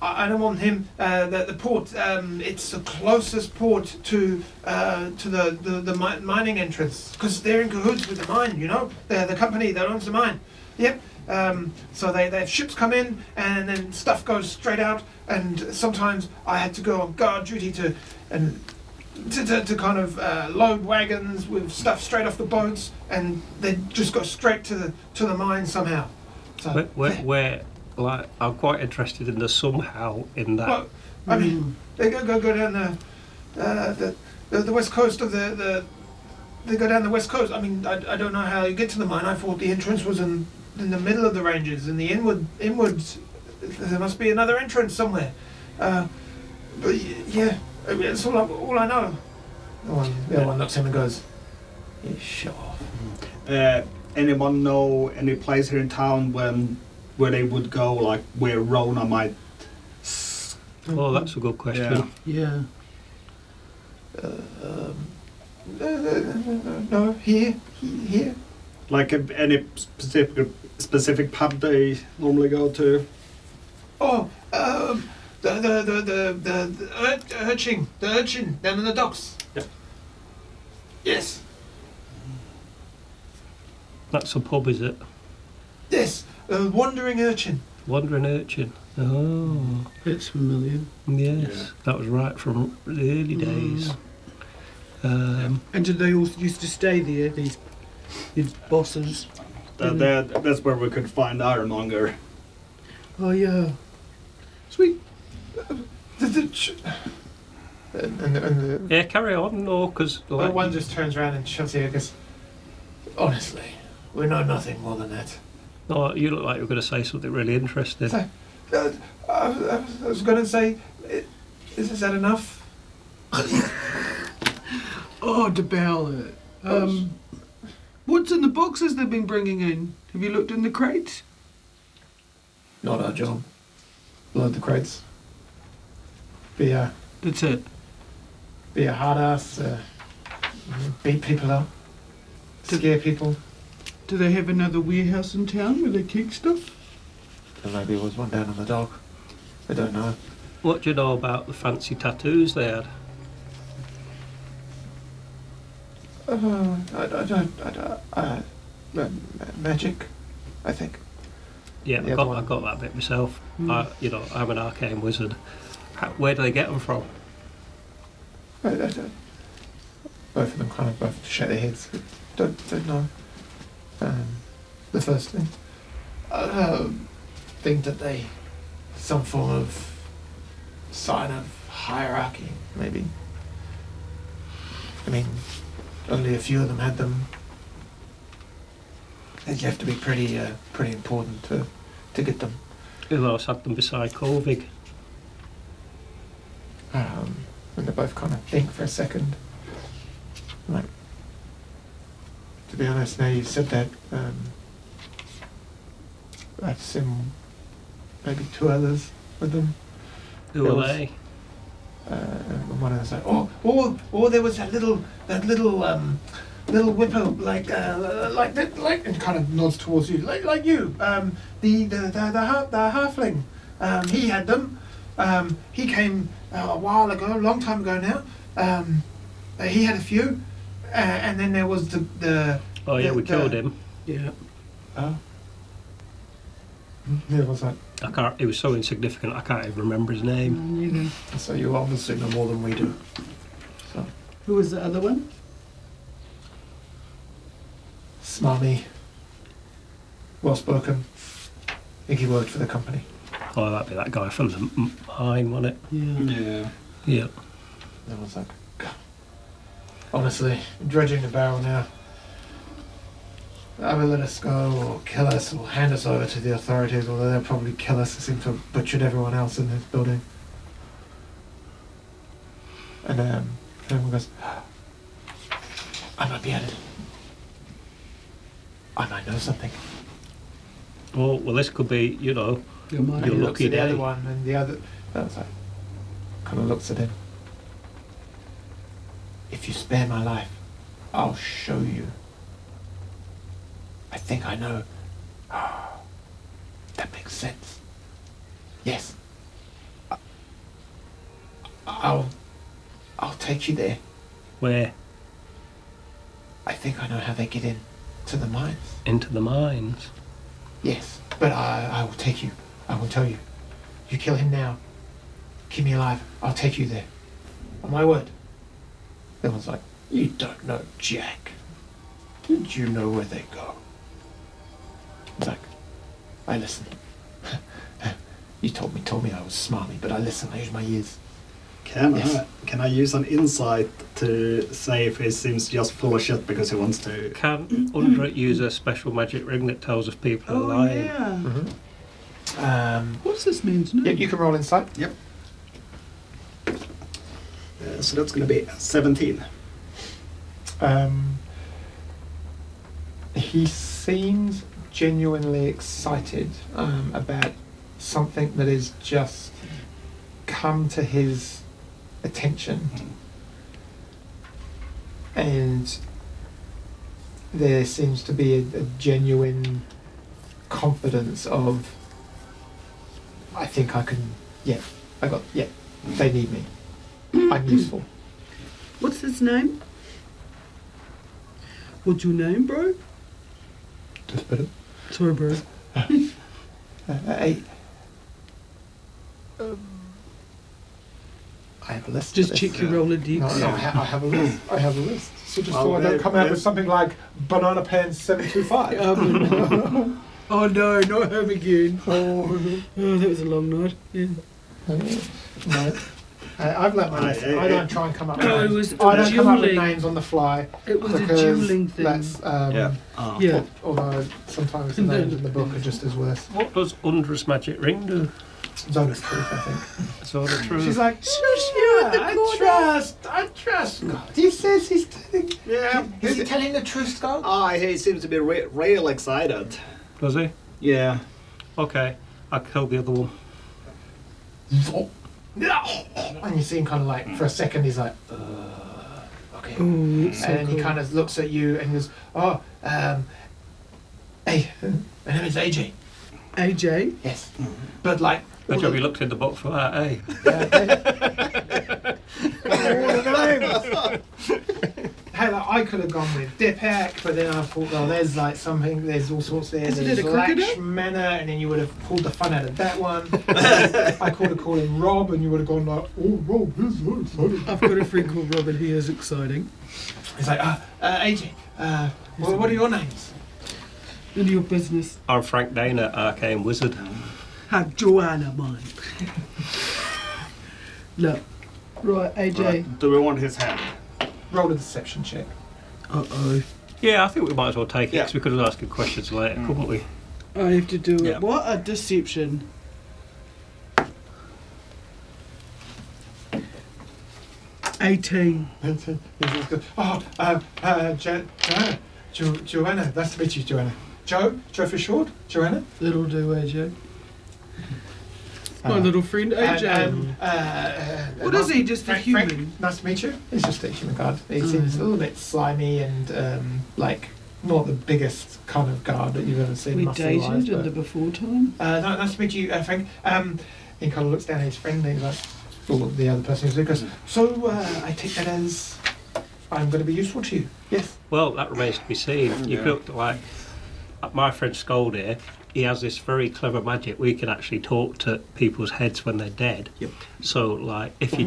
I don't want him. The port. It's the closest port to the mining entrance because they're in cahoots with the mine. You know, they're the company that owns the mine. Yep. So they have ships come in and then stuff goes straight out. And sometimes I had to go on guard duty to kind of load wagons with stuff straight off the boats, and they just go straight to the mine somehow. So Where like, I'm quite interested in the somehow in that. well, I mean, they go down the west coast of they go down the west coast. I mean, I don't know how you get to the mine. I thought the entrance was in the middle of the ranges, in the inwards. There must be another entrance somewhere. But yeah, it's all I know. The other one looks at him and goes, "Yeah, shut off." Anyone know any place here in town where they would go, like where Rona might? Oh, that's a good question. Yeah. yeah. No, here. Like any specific pub they normally go to? Oh, the urchin down in the docks. Yeah. Yes, That's a pub, is it? yes, wandering urchin. Wandering Urchin. Oh, It's familiar. yes. Yeah. That was right from the early days. And did they all used to stay there, these bosses? That's where we could find Ironmonger. Oh, yeah. Sweet. And Yeah, carry on, no, because the one just turns around and shuts it because, honestly, we know nothing more than that. no, you look like you were going to say something really interesting. So, I was going to say, is that enough? Oh, DeBell. What's in the boxes they've been bringing in? Have you looked in the crates? Not our job. Load the crates. That's it. Be a hard ass. Beat people up. Scare people. Do they have another warehouse in town where they keep stuff? There maybe was one down on the dock. I don't know. What do you know about the fancy tattoos they had? Magic, I think. Yeah, The I other one. got that bit myself. I'm an arcane wizard. Where do they get them from? I don't. Both of them kind of both shake their heads. Don't know. The first thing. Think that they some form of sign of hierarchy, maybe. I mean, only a few of them had them. And you have to be pretty important to get them. Who else had them beside Colvig? And they both kind of think for a second. Like, to be honest, now you said that, I've seen maybe 2 others with them. Who There are was- they? And one of them's like, oh, there was that little whipper, like, and kind of nods towards you, like you, the halfling, he had them, he came a while ago, a long time ago now, he had a few, and then there was the Oh yeah, we killed him. Yeah. oh, it was like, I can't. He was so insignificant. I can't even remember his name. Neither. so you obviously know more than we do, so. Who was the other one? Smarmy, well spoken. I think he worked for the company. Oh, that'd be that guy from the mine, wasn't it? Yeah. Yeah. Yeah. That was like, God. Honestly, dredging the barrel now. Either let us go or kill us or hand us over to the authorities, although they'll probably kill us. They seem to have butchered everyone else in this building. And everyone goes, I might be at it. I might know something. Oh well, this could be. You know. Your mind. And You're he looks lucky at the day. other one, and the other, I was like, kind of looks at him. If you spare my life, I'll show you. I think I know. That makes sense. Yes. I'll take you there. Where? I think I know how they get in to the mines. Into the mines. Yes, but I will take you. I will tell you. You kill him now. Keep me alive. I'll take you there. On my word. Everyone's like, you don't know Jack. Did you know where they go? It's like, I listen. You told me I was smarmy, but I listen. I use my ears. Can I use an insight to say if he seems just full of shit because he wants to? Can Undra use a special magic ring that tells us people are Oh lying? yeah. What's this means? No. Yeah, you can roll insight. Yep. So that's going to be 17. He seems genuinely excited about something that has just come to his attention, and there seems to be a genuine confidence of, I think I can, they need me, I'm useful. What's his name? What's your name, bro? Just put it. Sorry, bro. I have a list. Just of this. check your roller No, deep. I have a list. I have a list. So just Well, so I don't there- come out with there's- something like Banana Pants 725. Oh no, not him again. Oh, Oh, that was a long night. Yeah. no. I've let my list. I don't try and come up with No, it names. was I don't come up with dueling. names on the fly. It was a because dueling thing. That's, Oh. Yeah. although sometimes the names in the book are just as worse. What does Undra's magic ring do? Zone of truth, I think. Zone of truth. She's like, in the I trust God. He says he's telling. Yeah. Is he telling the truth, Scott? He seems to be real excited. Does he? Yeah. Okay. I killed the other one. And you see him kind of like, for a second, he's like, okay. Oh, it's so And then he cool. kind of looks at you and goes, hey, my name is AJ. AJ. Yes. But like, Good job you looked in the book for that, eh? all the names. Hey, like, I could have gone with Dipek, but then I thought, well, there's like something, there's all sorts there. Isn't There's it a cricketer? Lakshmana, and then you would have pulled the fun out of that one. I could have called him Rob, and you would have gone like, oh, Rob, he's so exciting. I've got a friend called Robin. He is exciting. He's like, AJ, what are your names? None of your business. I'm Frank Dana, Arcane Wizard. Have Joanna mine. Look. Right, AJ. Right. Do we want his head? Roll a deception check. Uh-oh. Yeah, I think we might as well take it Yeah. because we could have asked him questions later, couldn't we? I have to do Yeah. it. What a deception. $18. And so he just goes, Joanna, Joanna, nice to meet you, Joanna. Joe for short, Joanna. That'll do, AJ. My Uh, little friend AJ. What is he? Just a human? Frank, nice to meet you. He's just a human guard. He Oh, seems yeah. a little bit slimy and like not the biggest kind of guard that you've ever seen. We muscle-wise, dated in but- the before time. nice to meet you, Frank. He kind of looks down at his friend and he's like, or the other person who's there goes, so I take that as I'm going to be useful to you. Yes. Well, that remains to be seen. You Yeah. could look like my friend Scold here. He has this very clever magic. We can actually talk to people's heads when they're dead. Yep. So, like, if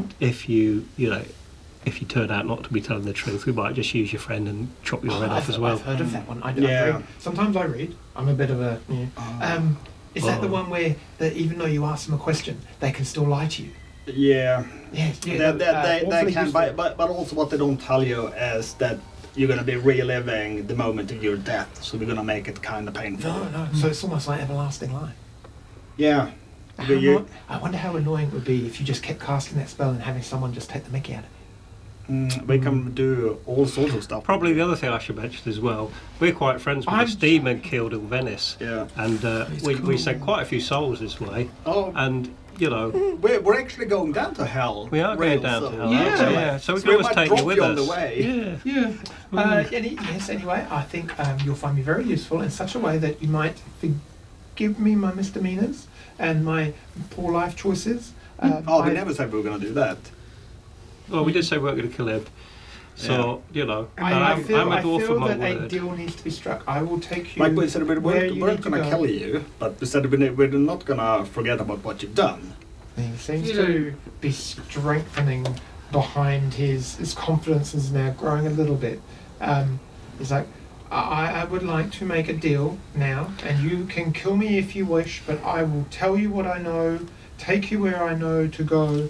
you turn out not to be telling the truth, we might just use your friend and chop your head off as well. I've heard of that one. I Yeah. read. Sometimes I read. I'm a bit of a. Is that the one where that even though you ask them a question, they can still lie to you? Yeah. Yes. They Awfully can, useful. but also what they don't tell you is that you're going to be reliving the moment of your death, so we're going to make it kind of painful. No. So it's almost like everlasting life. Yeah. How Do you- I wonder how annoying it would be if you just kept casting that spell and having someone just take the mickey out of it. We can do all sorts of stuff. Probably the other thing I should mention as well, we're quite friends with this demon killed in Venice. Yeah. And we sent quite a few souls this way. Oh, And, you know, we're actually going down to hell. we are real going down to soon. hell. Yeah. aren't we? Yeah. So we So can we always might take you drop with you us. on the way. Yeah. Yeah. Yes, anyway, I think you'll find me very useful in such a way that you might forgive me my misdemeanors and my poor life choices. Oh, we never said we were going to do that. Well, we did say we weren't going to kill him. So, you know, I feel, I'm a I dwarf feel of my that a word. deal needs to be struck. I will take you Like we said, we where weren't you going need to to go. kill you, but we said we're not going to forget about what you've done. He seems You to be strengthening behind his confidence is now growing a little bit. He's like, I would like to make a deal now, and you can kill me if you wish, but I will tell you what I know, take you where I know to go,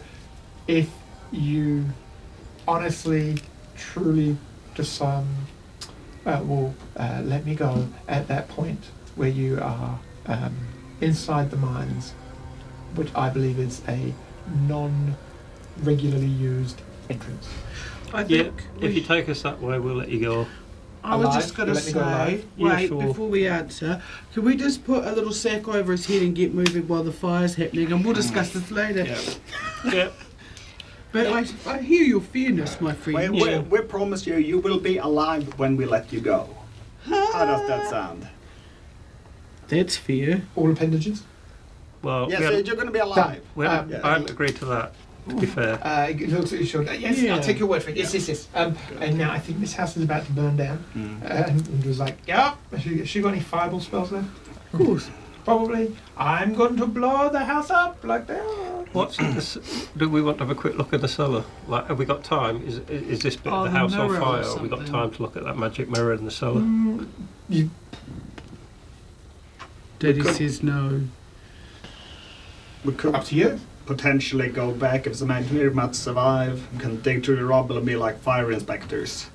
if you honestly, truly will let me go at that point where you are inside the mines, which I believe is a non-regularly used entrance. I Yeah, think if you take us that way, we'll let you go. I was Alive? just going to Let me go say, alive? Yeah, wait, sure. before we answer, can we just put a little sack over his head and get moving while the fire's happening, and we'll discuss this later. Yeah. But I hear your fairness, my friend. We promise you will be alive when we let you go. How does that sound? That's fair. All appendages? Well, Yes, we hadn't, you're going to be alive. Yeah. I hadn't agreed to that, to be fair. He looks at his shoulder. Yes, Yeah. I'll take your word for it. Yes. And now I think this house is about to burn down. Mm. And he was like, yeah. Has she got any fireball spells left? Of course. Probably. I'm going to blow the house up like that. What's this? Do we want to have a quick look at the cellar? Like, have we got time? Is this bit Oh, of the the house on mirror or fire? Have we got something. time to look at that magic mirror in the cellar? You, Daddy could- says no. We could up to you. potentially go back if the engineer might survive. We can dig through the rubble and be like fire inspectors.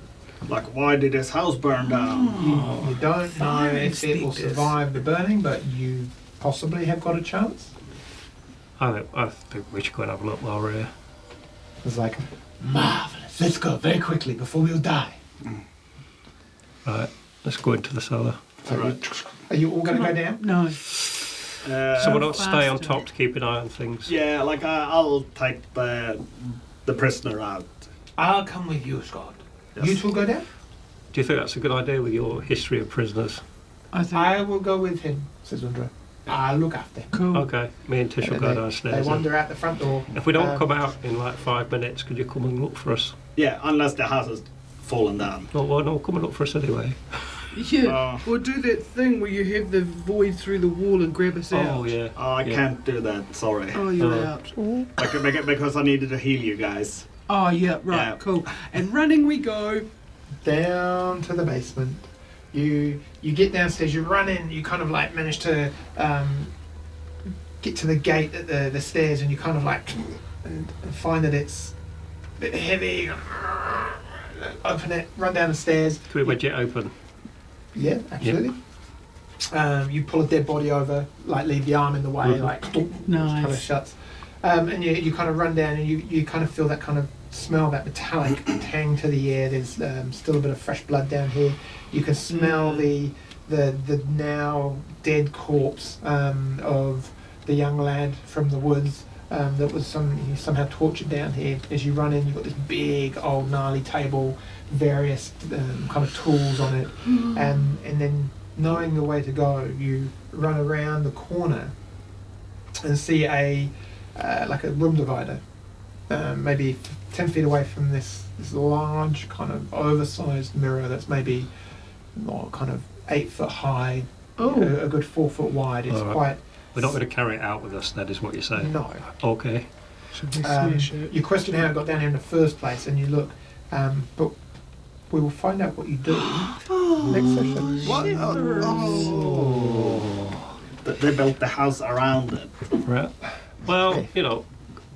Like, why did this house burn down? You don't know Fire if it will inspectors. survive the burning, but you possibly have got a chance. I think we should go and have a look while we're here. It's like, marvellous. Let's go very quickly before we'll die. Right, let's go into the cellar. So Right. Are you all going to go down? No. Someone else stay on faster. top to keep an eye on things. Yeah, like I'll take the prisoner out. I'll come with you, Scott. Yes. You two will go down? Do you think that's a good idea with your history of prisoners? I think. I will go with him, says Undra. I'll look after him. Cool. Okay, me and Tish will go They downstairs. then. wander out the front door. If we don't Um, come out in like 5 minutes, could you come and look for us? Yeah, unless the house has fallen down. No, come and look for us anyway. Yeah. Or do that thing where you have the void through the wall and grab us out. Oh yeah. Oh, I Yeah. can't do that, sorry. Oh, you're Oh. out. Because I needed to heal you guys. Oh, yeah, right, Yeah. cool. And running we go. Down to the basement. You get downstairs, you run in, you kind of like manage to get to the gate at the stairs, and you kind of like and find that it's a bit heavy. Open it, run down the stairs. Can we wedge it open? Yeah, absolutely. You pull a dead body over, like leave the arm in the way, Mhm. like kind of Nice. shuts. And you kind of run down, and you kind of feel that kind of smell, that metallic tang to the air. There's still a bit of fresh blood down here. You can smell the the now dead corpse of the young lad from the woods that was somehow tortured down here. As you run in, you've got this big old gnarly table, various kind of tools on it, and then knowing the way to go, you run around the corner and see like a room divider, maybe 10 feet away from this large kind of oversized mirror that's maybe kind of 8 foot high, a good 4 foot wide. It's quite. We're not going to carry it out with us, that is what you're saying? No. Okay. Should we smash it? You question how it got down here in the first place, and you look, but we will find out what you do next session. What? They built the house around it. Right. Well, you know,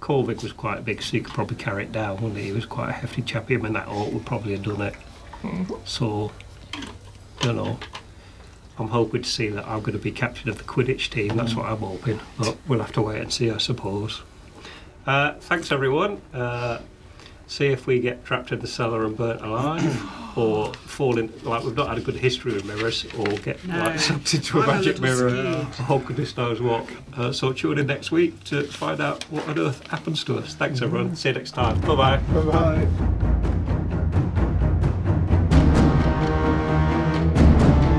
Corvick was quite big, so you could probably carry it down, wouldn't he? He was quite a hefty chap. Him and that orc would probably have done it. So, you know, I'm hoping to see that I'm going to be captain of the Quidditch team. That's what I'm hoping. But we'll have to wait and see, I suppose. Thanks, everyone. See if we get trapped in the cellar and burnt alive, or fall in, like we've not had a good history with mirrors, or get like sucked into a magic mirror. Oh, goodness knows what. So tune in next week to find out what on earth happens to us. Thanks, everyone. See you next time. Bye-bye. Bye-bye.